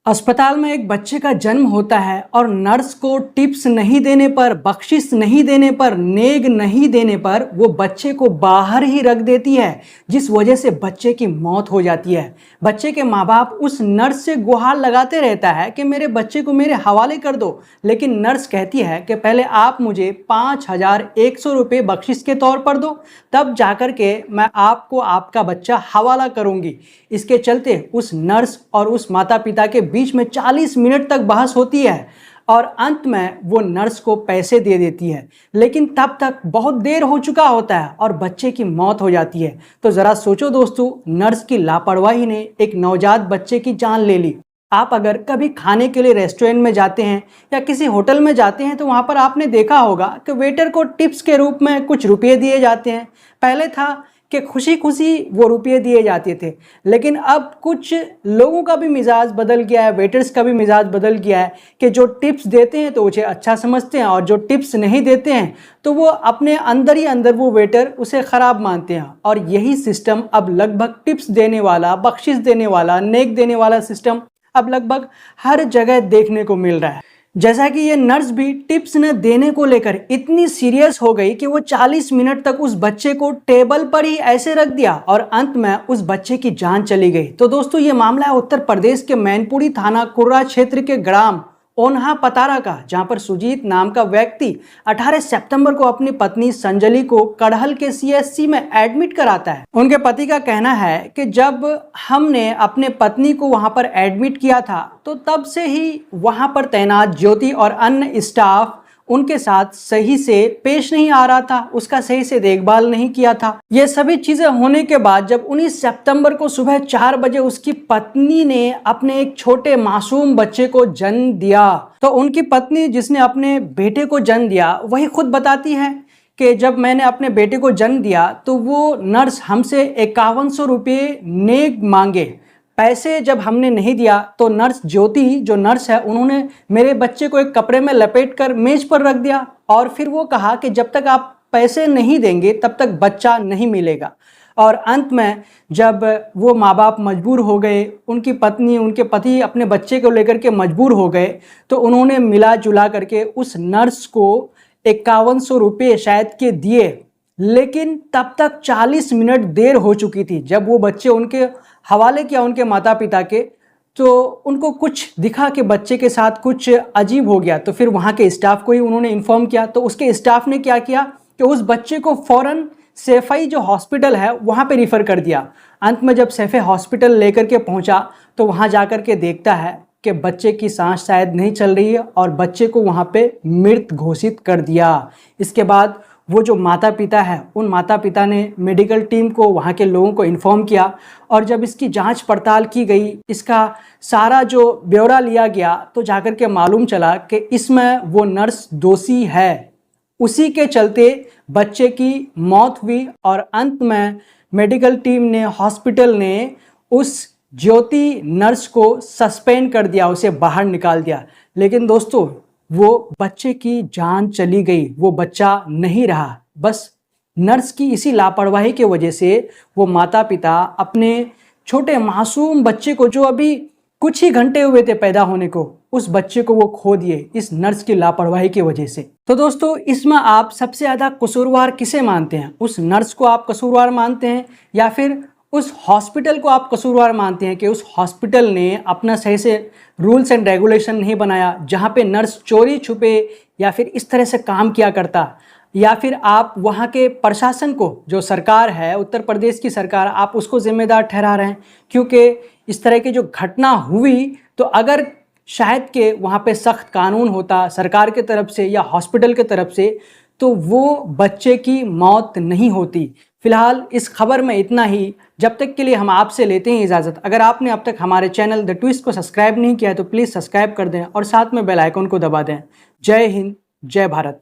अस्पताल में एक बच्चे का जन्म होता है और नर्स को टिप्स नहीं देने पर, बख्शिश नहीं देने पर, नेग नहीं देने पर वो बच्चे को बाहर ही रख देती है, जिस वजह से बच्चे की मौत हो जाती है। बच्चे के माँ बाप उस नर्स से गुहार लगाते रहता है कि मेरे बच्चे को मेरे हवाले कर दो, लेकिन नर्स कहती है कि पहले आप मुझे 5,100 रुपये बख्शिश के तौर पर दो, तब जाकर के मैं आपको आपका बच्चा हवाला करूँगी। इसके चलते उस नर्स और उस माता पिता के बीच में 40 मिनट तक बहस होती है और अंत में वो नर्स को पैसे दे देती है, लेकिन तब तक बहुत देर हो चुका होता है और बच्चे की मौत हो जाती है। तो ज़रा सोचो दोस्तों, नर्स की लापरवाही ने एक नवजात बच्चे की जान ले ली। आप अगर कभी खाने के लिए रेस्टोरेंट में जाते हैं या किसी होटल में जाते हैं तो वहाँ पर आपने देखा होगा कि वेटर को टिप्स के रूप में कुछ रुपये दिए जाते हैं। पहले था कि खुशी खुशी वो रुपये दिए जाते थे, लेकिन अब कुछ लोगों का भी मिजाज बदल गया है, वेटर्स का भी मिजाज बदल गया है कि जो टिप्स देते हैं तो उसे अच्छा समझते हैं और जो टिप्स नहीं देते हैं तो वो अपने अंदर ही अंदर वो वेटर उसे ख़राब मानते हैं। और यही सिस्टम अब लगभग टिप्स देने वाला, बख्शिश देने वाला, नेक देने वाला सिस्टम अब लगभग हर जगह देखने को मिल रहा है। जैसा कि ये नर्स भी टिप्स न देने को लेकर इतनी सीरियस हो गई कि वो 40 मिनट तक उस बच्चे को टेबल पर ही ऐसे रख दिया और अंत में उस बच्चे की जान चली गई। तो दोस्तों, ये मामला है उत्तर प्रदेश के मैनपुरी थाना कुर्रा क्षेत्र के ग्राम ओन्हा पतारा का, जहां पर सुजीत नाम का व्यक्ति 18 सितंबर को अपनी पत्नी संजली को कड़हल के सीएससी में एडमिट कराता है। उनके पति का कहना है कि जब हमने अपने पत्नी को वहां पर एडमिट किया था तो तब से ही वहां पर तैनात ज्योति और अन्य स्टाफ उनके साथ सही से पेश नहीं आ रहा था, उसका सही से देखभाल नहीं किया था। ये सभी चीजें होने के बाद जब 19 सितंबर को सुबह 4 बजे उसकी पत्नी ने अपने एक छोटे मासूम बच्चे को जन्म दिया, तो उनकी पत्नी जिसने अपने बेटे को जन्म दिया वही खुद बताती है कि जब मैंने अपने बेटे को जन्म दिया तो वो नर्स हमसे 5100 रुपये नेक मांगे। पैसे जब हमने नहीं दिया तो नर्स ज्योति, जो नर्स है, उन्होंने मेरे बच्चे को एक कपड़े में लपेट कर मेज पर रख दिया और फिर वो कहा कि जब तक आप पैसे नहीं देंगे तब तक बच्चा नहीं मिलेगा। और अंत में जब वो माँ बाप मजबूर हो गए, उनकी पत्नी, उनके पति अपने बच्चे को लेकर के मजबूर हो गए, तो उन्होंने मिला जुला करके उस नर्स को 5100 रुपये शायद के दिए, लेकिन तब तक 40 मिनट देर हो चुकी थी। जब वो बच्चे उनके हवाले किया उनके माता पिता के, तो उनको कुछ दिखा कि बच्चे के साथ कुछ अजीब हो गया, तो फिर वहाँ के स्टाफ को ही उन्होंने इन्फॉर्म किया। तो उसके स्टाफ ने क्या किया कि उस बच्चे को फ़ौरन सैफई जो हॉस्पिटल है वहाँ पे रिफ़र कर दिया। अंत में जब सैफई हॉस्पिटल लेकर के पहुँचा तो वहाँ जा कर के देखता है कि बच्चे की सांस शायद नहीं चल रही है और बच्चे को वहाँ पे मृत घोषित कर दिया। इसके बाद वो जो माता पिता है, उन माता पिता ने मेडिकल टीम को, वहाँ के लोगों को इन्फॉर्म किया और जब इसकी जांच पड़ताल की गई, इसका सारा जो ब्यौरा लिया गया, तो जाकर के मालूम चला कि इसमें वो नर्स दोषी है। उसी के चलते बच्चे की मौत हुई और अंत में मेडिकल टीम ने, हॉस्पिटल ने उस ज्योति नर्स को सस्पेंड कर दिया, उसे बाहर निकाल दिया। लेकिन दोस्तों, वो बच्चे की जान चली गई, वो बच्चा नहीं रहा। बस नर्स की इसी लापरवाही के वजह से वो माता पिता अपने छोटे मासूम बच्चे को, जो अभी कुछ ही घंटे हुए थे पैदा होने को, उस बच्चे को वो खो दिए इस नर्स की लापरवाही की वजह से। तो दोस्तों, इसमें आप सबसे ज़्यादा कसूरवार किसे मानते हैं? उस नर्स को आप कसूरवार मानते हैं या फिर उस हॉस्पिटल को आप कसूरवार मानते हैं कि उस हॉस्पिटल ने अपना सही से रूल्स एंड रेगुलेशन नहीं बनाया, जहाँ पे नर्स चोरी छुपे या फिर इस तरह से काम किया करता? या फिर आप वहाँ के प्रशासन को, जो सरकार है, उत्तर प्रदेश की सरकार, आप उसको जिम्मेदार ठहरा रहे हैं? क्योंकि इस तरह की जो घटना हुई, तो अगर शायद के वहाँ पे सख्त कानून होता सरकार के तरफ से या हॉस्पिटल के तरफ से, तो वो बच्चे की मौत नहीं होती। फिलहाल इस खबर में इतना ही। जब तक के लिए हम आपसे लेते हैं इजाज़त। अगर आपने अब तक हमारे चैनल द ट्विस्ट को सब्सक्राइब नहीं किया है तो प्लीज़ सब्सक्राइब कर दें और साथ में बेल आइकन को दबा दें। जय हिंद, जय भारत।